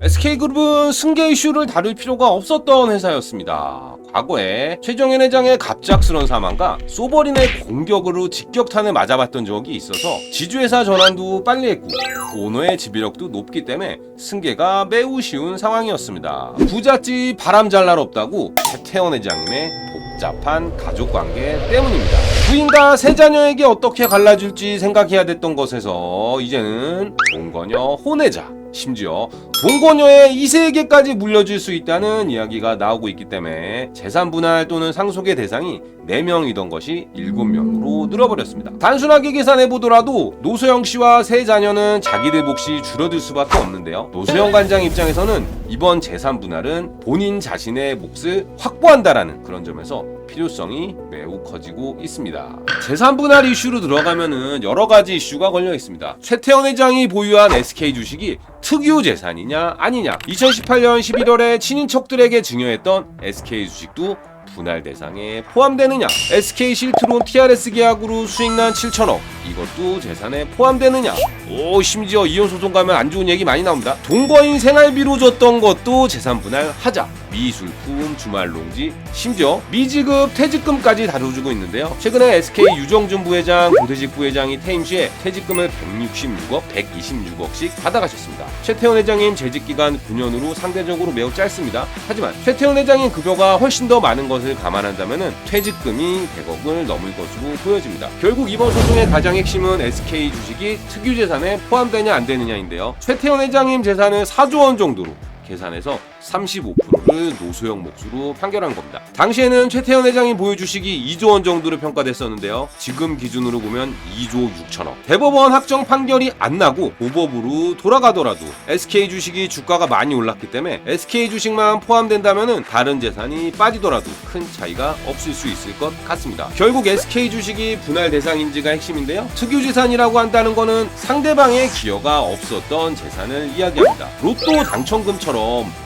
SK그룹은 승계 이슈를 다룰 필요가 없었던 회사였습니다. 과거에 최정현 회장의 갑작스런 사망과 소버린의 공격으로 직격탄을 맞아봤던 적이 있어서 지주회사 전환도 빨리 했고 오너의 지배력도 높기 때문에 승계가 매우 쉬운 상황이었습니다. 부잣집 바람 잘 날 없다고 최태원 회장님의 복잡한 가족관계 때문입니다. 부인과 세 자녀에게 어떻게 갈라줄지 생각해야 됐던 것에서 이제는 동거녀 혼외자, 심지어 동거녀의 2세에게까지 물려줄 수 있다는 이야기가 나오고 있기 때문에 재산 분할 또는 상속의 대상이 4명이던 것이 7명으로 늘어버렸습니다. 단순하게 계산해보더라도 노소영 씨와 세 자녀는 자기들 몫이 줄어들 수밖에 없는데요. 노소영 관장 입장에서는 이번 재산 분할은 본인 자신의 몫을 확보한다라는 그런 점에서 필요성이 매우 커지고 있습니다. 재산 분할 이슈로 들어가면은 여러 가지 이슈가 걸려 있습니다. 최태원 회장이 보유한 SK 주식이 특유 재산이냐 아니냐, 2018년 11월에 친인척들에게 증여했던 SK 주식도 분할 대상에 포함되느냐, SK 실트론 TRS 계약으로 수익난 7천억 이것도 재산에 포함되느냐, 심지어 이혼 소송 가면 안 좋은 얘기 많이 나옵니다. 동거인 생활비로 줬던 것도 재산 분할하자, 미술품, 주말농지, 심지어 미지급 퇴직금까지 다뤄주고 있는데요. 최근에 SK 유정준 부회장, 고대식 부회장이 퇴임 시에 퇴직금을 166억, 126억씩 받아가셨습니다. 최태원 회장님 재직기간 9년으로 상대적으로 매우 짧습니다. 하지만 최태원 회장님 급여가 훨씬 더 많은 것을 감안한다면 퇴직금이 100억을 넘을 것으로 보여집니다. 결국 이번 소송의 가장 핵심은 SK 주식이 특유재산에 포함되냐 안 되느냐인데요. 최태원 회장님 재산은 4조 원 정도로 계산해서 35%를 노소영 몫으로 판결한 겁니다. 당시에는 최태원 회장이 보유 주식이 2조 원 정도로 평가됐었는데요. 지금 기준으로 보면 2조 6천억. 대법원 확정 판결이 안 나고 고법으로 돌아가더라도 SK 주식이 주가가 많이 올랐기 때문에 SK 주식만 포함된다면 다른 재산이 빠지더라도 큰 차이가 없을 수 있을 것 같습니다. 결국 SK 주식이 분할 대상인지가 핵심인데요. 특유재산이라고 한다는 거는 상대방의 기여가 없었던 재산을 이야기합니다. 로또 당첨금처럼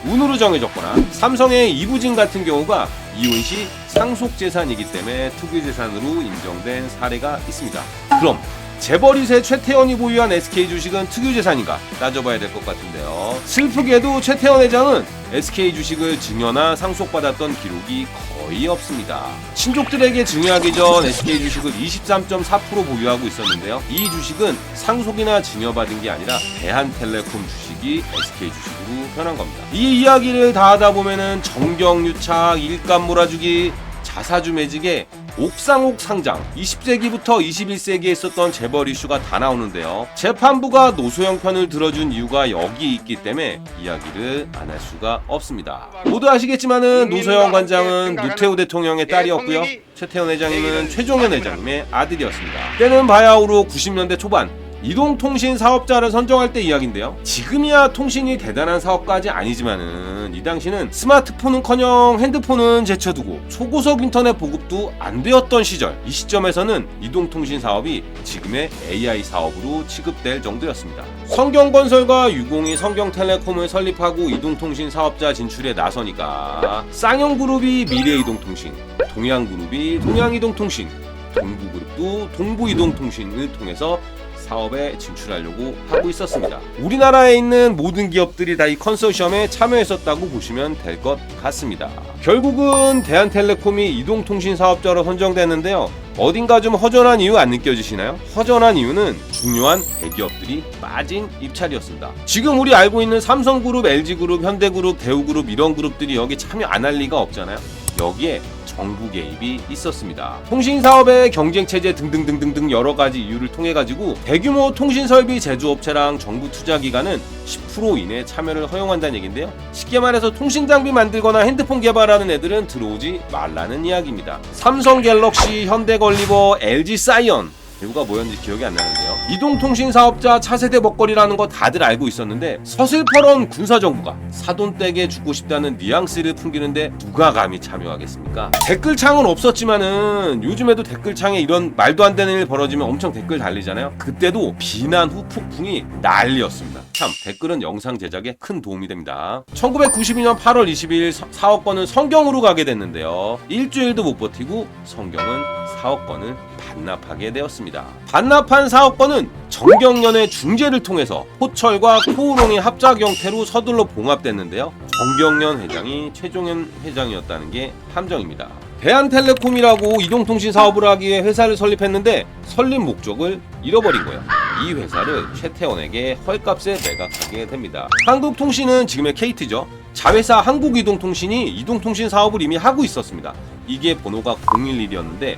운으로 정해졌거나 삼성의 이부진 같은 경우가 이혼 시 상속재산이기 때문에 특유재산으로 인정된 사례가 있습니다. 그럼 재벌2세 최태원이 보유한 SK 주식은 특유재산인가 따져봐야 될 것 같은데요. 슬프게도 최태원 회장은 SK 주식을 증여나 상속받았던 기록이 거의 없습니다. 친족들에게 증여하기 전 SK 주식을 23.4% 보유하고 있었는데요. 이 주식은 상속이나 증여받은 게 아니라 대한텔레콤 주식이 SK 주식으로 변한 겁니다. 이 이야기를 다 하다 보면은 정경유착, 일감 몰아주기, 자사주 매직에 옥상옥 상장, 20세기부터 21세기에 있었던 재벌 이슈가 다 나오는데요. 재판부가 노소영 편을 들어준 이유가 여기 있기 때문에 이야기를 안 할 수가 없습니다. 모두 아시겠지만은 노소영 관장은 노태우 대통령의 딸이었고요. 최태원 회장님은 최종현 회장님의 아들이었습니다. 때는 바야흐로 90년대 초반 이동통신 사업자를 선정할 때 이야기인데요. 지금이야 통신이 대단한 사업까지 아니지만은 이 당시는 스마트폰은커녕 핸드폰은 제쳐두고 초고속 인터넷 보급도 안 되었던 시절, 이 시점에서는 이동통신 사업이 지금의 AI 사업으로 취급될 정도였습니다. 성경건설과 유공이 성경텔레콤을 설립하고 이동통신 사업자 진출에 나서니까 쌍용그룹이 미래이동통신, 동양그룹이 동양이동통신, 동부그룹도 동부이동통신을 통해서 사업에 진출하려고 하고 있었습니다. 우리나라에 있는 모든 기업들이 다 이 컨소시엄에 참여했었다고 보시면 될 것 같습니다. 결국은 대한텔레콤이 이동통신 사업자로 선정됐는데요. 어딘가 좀 허전한 이유 안 느껴지시나요? 허전한 이유는 중요한 대기업들이 빠진 입찰이었습니다. 지금 우리 알고 있는 삼성그룹, LG그룹, 현대그룹, 대우그룹 이런 그룹들이 여기 참여 안 할 리가 없잖아요. 여기에 정부 개입이 있었습니다. 통신사업의 경쟁체제 등등등등등 여러가지 이유를 통해가지고 대규모 통신설비 제조업체랑 정부 투자기관은 10% 이내 참여를 허용한다는 얘기인데요. 쉽게 말해서 통신장비 만들거나 핸드폰 개발하는 애들은 들어오지 말라는 이야기입니다. 삼성갤럭시, 현대걸리버, LG사이언 배우가 뭐였는지 기억이 안 나는데요. 이동통신사업자 차세대 먹거리라는 거 다들 알고 있었는데 서슬퍼런 군사정부가 사돈댁에 죽고 싶다는 뉘앙스를 풍기는데 누가 감히 참여하겠습니까? 댓글창은 없었지만은 요즘에도 댓글창에 이런 말도 안 되는 일 벌어지면 엄청 댓글 달리잖아요. 그때도 비난 후 폭풍이 난리였습니다. 참 댓글은 영상 제작에 큰 도움이 됩니다. 1992년 8월 20일 사업권은 성경으로 가게 됐는데요. 일주일도 못 버티고 성경은 4억 건을 반납하게 되었습니다. 반납한 4억 건은 정경련의 중재를 통해서 호철과 코오롱의 합작 형태로 서둘러 봉합됐는데요. 정경련 회장이 최종현 회장이었다는 게 함정입니다. 대한텔레콤이라고 이동통신 사업을 하기 위해 회사를 설립했는데 설립 목적을 잃어버린 거예요. 이 회사를 최태원에게 헐값에 매각하게 됩니다. 한국통신은 지금의 KT죠. 자회사 한국이동통신이 이동통신 사업을 이미 하고 있었습니다. 이게 번호가 011이었는데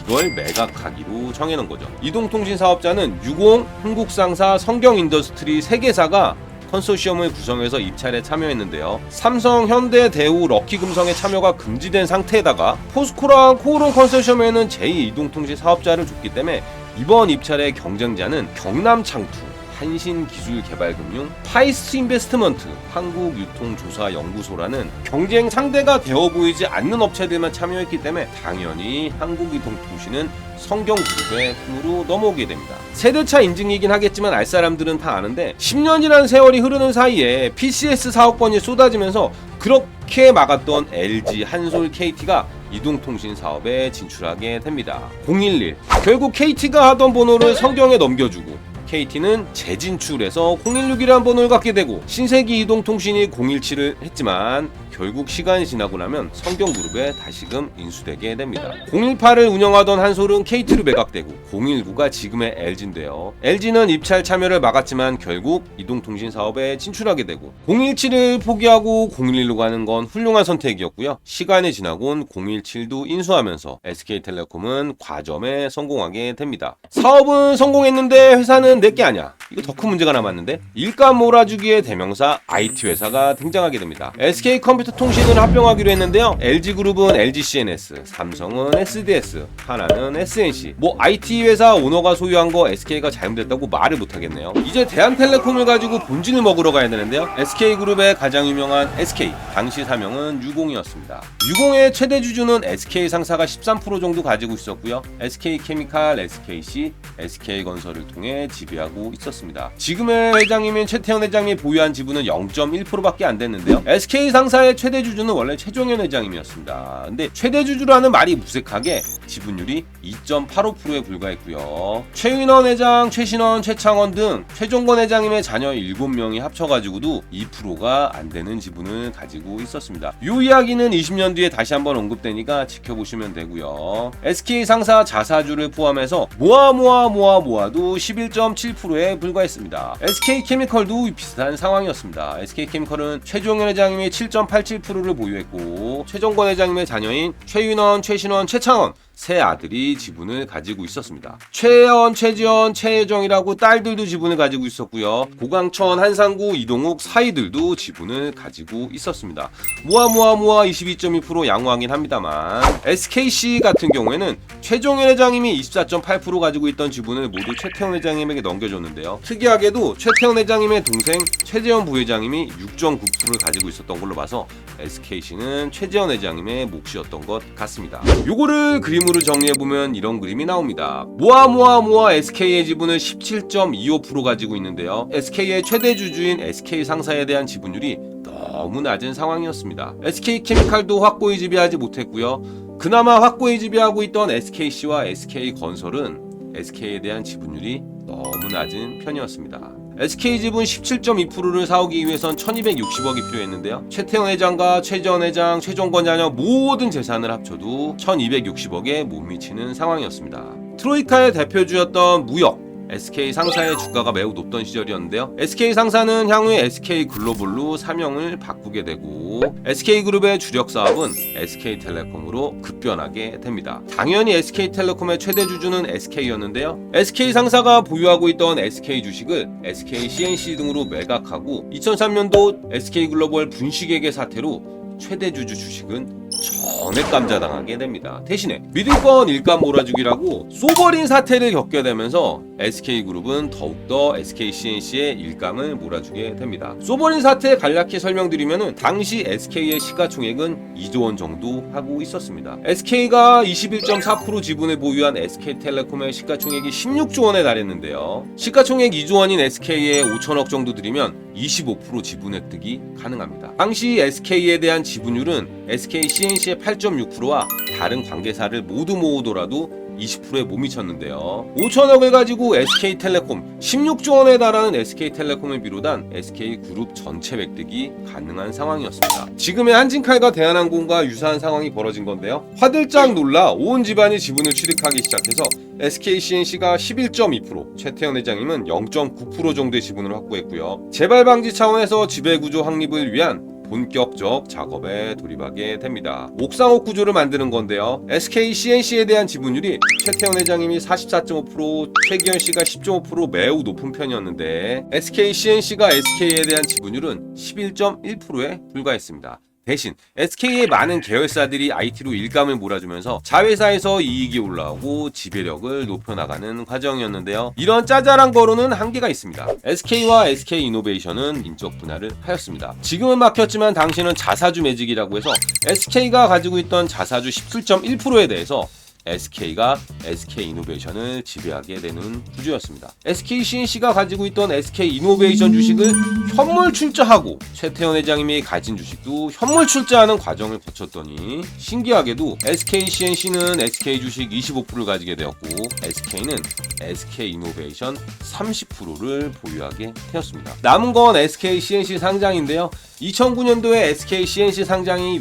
이걸 매각하기로 정해놓은 거죠. 이동통신 사업자는 유공, 흥국상사, 성경인더스트리 3개사가 컨소시엄을 구성해서 입찰에 참여했는데요. 삼성, 현대, 대우, 럭키금성의 참여가 금지된 상태에다가 포스코랑 코오롱 컨소시엄에는 제2이동통신 사업자를 줬기 때문에 이번 입찰의 경쟁자는 경남창투, 한신기술개발금융, 파이스트인베스트먼트, 한국유통조사연구소라는 경쟁 상대가 되어 보이지 않는 업체들만 참여했기 때문에 당연히 한국이동통신은 성경그룹의 품으로 넘어오게 됩니다. 세대차 인증이긴 하겠지만 알 사람들은 다 아는데 10년이라는 세월이 흐르는 사이에 PCS 사업권이 쏟아지면서 그렇게 막았던 LG, 한솔, KT가 이동통신 사업에 진출하게 됩니다. 011 결국 KT가 하던 번호를 성경에 넘겨주고 KT는 재진출해서 016이라는 번호를 갖게 되고 신세기 이동통신이 017을 했지만 결국 시간이 지나고 나면 성경그룹에 다시금 인수되게 됩니다. 018을 운영하던 한솔은 KT로 매각되고 019가 지금의 LG인데요. LG는 입찰 참여를 막았지만 결국 이동통신 사업에 진출하게 되고 017을 포기하고 011로 가는 건 훌륭한 선택이었고요. 시간이 지나곤 017도 인수하면서 SK텔레콤은 과점에 성공하게 됩니다. 사업은 성공했는데 회사는 내게 아니야. 이거 더 큰 문제가 남았는데 일감 몰아주기의 대명사 IT회사가 등장하게 됩니다. SK컴퓨터통신을 합병하기로 했는데요. LG그룹은 LGCNS, 삼성은 SDS, 하나는 SNC. IT회사 오너가 소유한 거 SK가 잘못했다고 말을 못하겠네요. 이제 대한텔레콤을 가지고 본진을 먹으러 가야 되는데요. SK그룹의 가장 유명한 SK, 당시 사명은 유공이었습니다. 유공의 최대 주주는 SK 상사가 13% 정도 가지고 있었고요. SK케미칼, SKC, SK건설을 통해 지배하고 있었습니다. 지금의 회장님인 최태원 회장이 보유한 지분은 0.1%밖에 안 됐는데요. SK 상사의 최대 주주는 원래 최종현 회장님이었습니다. 근데 최대 주주라는 말이 무색하게 지분율이 2.85%에 불과했고요. 최윤원 회장, 최신원, 최창원 등 최종건 회장님의 자녀 7명이 합쳐가지고도 2%가 안 되는 지분을 가지고 있었습니다. 이 이야기는 20년 뒤에 다시 한번 언급되니까 지켜보시면 되고요. SK 상사 자사주를 포함해서 모아도 11.7%에 불과했습니다. SK케미컬도 비슷한 상황이었습니다. SK케미컬은 최종현 회장님이 7.87%를 보유했고 최종건 회장님의 자녀인 최윤원, 최신원, 최창원 세 아들이 지분을 가지고 있었습니다. 최혜원, 최지원, 최혜정이라고 딸들도 지분을 가지고 있었고요. 고강천, 한상구, 이동욱 사이들도 지분을 가지고 있었습니다. 모아 22.2% 양호하긴 합니다만 SKC 같은 경우에는 최종현 회장님이 24.8% 가지고 있던 지분을 모두 최태원 회장님에게 넘겨줬는데요. 특이하게도 최태원 회장님의 동생 최재원 부회장님이 6.9%를 가지고 있었던 걸로 봐서 SKC는 최재원 회장님의 몫이었던 것 같습니다. 요거를 그림으로 정리해보면 이런 그림이 나옵니다. 모아 SK의 지분을 17.25% 가지고 있는데요. SK의 최대 주주인 SK 상사에 대한 지분율이 너무 낮은 상황이었습니다. SK케미칼도 확고히 지배하지 못했고요. 그나마 확고히 지배하고 있던 SKC와 SK건설은 SK에 대한 지분율이 너무 낮은 편이었습니다. SK 지분 17.2%를 사오기 위해선 1260억이 필요했는데요. 최태원 회장과 최재원 회장, 최종건 자녀 모든 재산을 합쳐도 1260억에 못 미치는 상황이었습니다. 트로이카의 대표주였던 무역, SK 상사의 주가가 매우 높던 시절이었는데요. SK 상사는 향후에 SK 글로벌로 사명을 바꾸게 되고 SK그룹의 주력 사업은 SK텔레콤으로 급변하게 됩니다. 당연히 SK텔레콤의 최대 주주는 SK였는데요. SK 상사가 보유하고 있던 SK 주식을 SKCNC 등으로 매각하고 2003년도 SK글로벌 분식회계 사태로 최대 주주 주식은 전액 감자당하게 됩니다. 대신에 믿을건 일감 몰아주기라고 쏘버린 사태를 겪게 되면서 SK그룹은 더욱더 SKCNC의 일감을 몰아주게 됩니다. 쏘버린 사태 간략히 설명드리면 당시 SK의 시가총액은 2조 원 정도 하고 있었습니다. SK가 21.4% 지분을 보유한 SK텔레콤의 시가총액이 16조 원에 달했는데요. 시가총액 2조 원인 SK에 5천억 정도 들이면 25% 지분 획득이 가능합니다. 당시 SK에 대한 지분율은 SK CNC의 8.6%와 다른 관계사를 모두 모으더라도 20%에 못 미쳤는데요. 5천억을 가지고 SK텔레콤 16조 원에 달하는 SK텔레콤을 비롯한 SK그룹 전체 획득이 가능한 상황이었습니다. 지금의 한진칼과 대한항공과 유사한 상황이 벌어진 건데요. 화들짝 놀라 온 집안이 지분을 취득하기 시작해서 SKCNC가 11.2%, 최태원 회장님은 0.9% 정도의 지분을 확보했고요. 재발 방지 차원에서 지배구조 확립을 위한 본격적 작업에 돌입하게 됩니다. 옥상옥 구조를 만드는 건데요. SK CNC에 대한 지분율이 최태원 회장님이 44.5%, 최기현 씨가 10.5% 매우 높은 편이었는데 SK CNC가 SK에 대한 지분율은 11.1%에 불과했습니다. 대신 SK의 많은 계열사들이 IT로 일감을 몰아주면서 자회사에서 이익이 올라오고 지배력을 높여나가는 과정이었는데요. 이런 짜잘한 거로는 한계가 있습니다. SK와 SK이노베이션은 인적 분할을 하였습니다. 지금은 막혔지만 당시는 자사주 매직이라고 해서 SK가 가지고 있던 자사주 17.1%에 대해서 SK가 SK이노베이션을 지배하게 되는 구조였습니다. SKCNC가 가지고 있던 SK이노베이션 주식을 현물 출자하고 최태원 회장님이 가진 주식도 현물 출자하는 과정을 거쳤더니 신기하게도 SKCNC는 SK 주식 25%를 가지게 되었고 SK는 SK이노베이션 30%를 보유하게 되었습니다. 남은 건 SKCNC 상장인데요. 2009년도에 SKCNC 상장이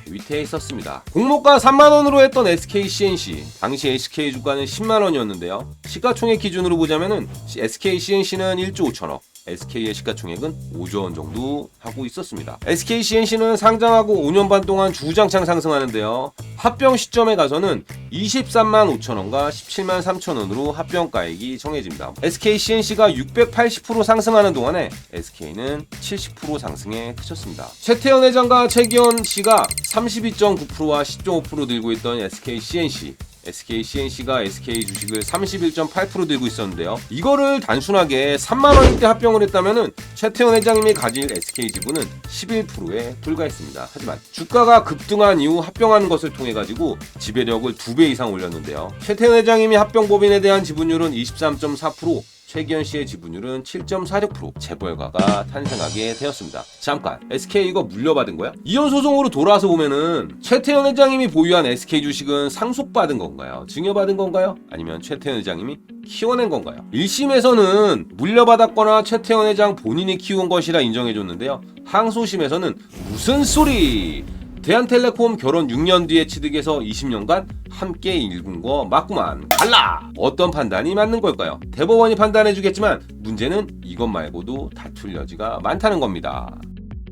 위태했었습니다. 공모가 3만원으로 했던 SKCNC, 당시 SK 주가는 10만원이었는데요. 시가총액 기준으로 보자면은 SKCNC는 1조 5천억, SK의 시가총액은 5조 원 정도 하고 있었습니다. SKCNC는 상장하고 5년 반 동안 주장창 상승하는데요. 합병 시점에 가서는 23만 5천 원과 17만 3천 원으로 합병가액이 정해집니다. SKCNC가 680% 상승하는 동안에 SK는 70% 상승에 그쳤습니다. 최태원 회장과 최기현 씨가 32.9%와 10.5% 들고 있던 SKCNC, SKCNC가 SK 주식을 31.8% 들고 있었는데요. 이거를 단순하게 3만원대 합병을 했다면은 최태원 회장님이 가질 SK 지분은 11%에 불과했습니다. 하지만 주가가 급등한 이후 합병하는 것을 통해 가지고 지배력을 2배 이상 올렸는데요. 최태원 회장님이 합병법인에 대한 지분율은 23.4%, 최기현 씨의 지분율은 7.46%, 재벌가가 탄생하게 되었습니다. 잠깐, SK 이거 물려받은 거야? 이혼 소송으로 돌아와서 보면은 최태원 회장님이 보유한 SK 주식은 상속받은 건가요? 증여받은 건가요? 아니면 최태원 회장님이 키워낸 건가요? 1심에서는 물려받았거나 최태원 회장 본인이 키운 것이라 인정해줬는데요. 항소심에서는 무슨 소리! 대한텔레콤 결혼 6년 뒤에 취득해서 20년간 함께 일군 거 맞구만. 달라! 어떤 판단이 맞는 걸까요? 대법원이 판단해주겠지만 문제는 이것 말고도 다툴 여지가 많다는 겁니다.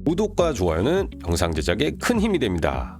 구독과 좋아요는 영상 제작에 큰 힘이 됩니다.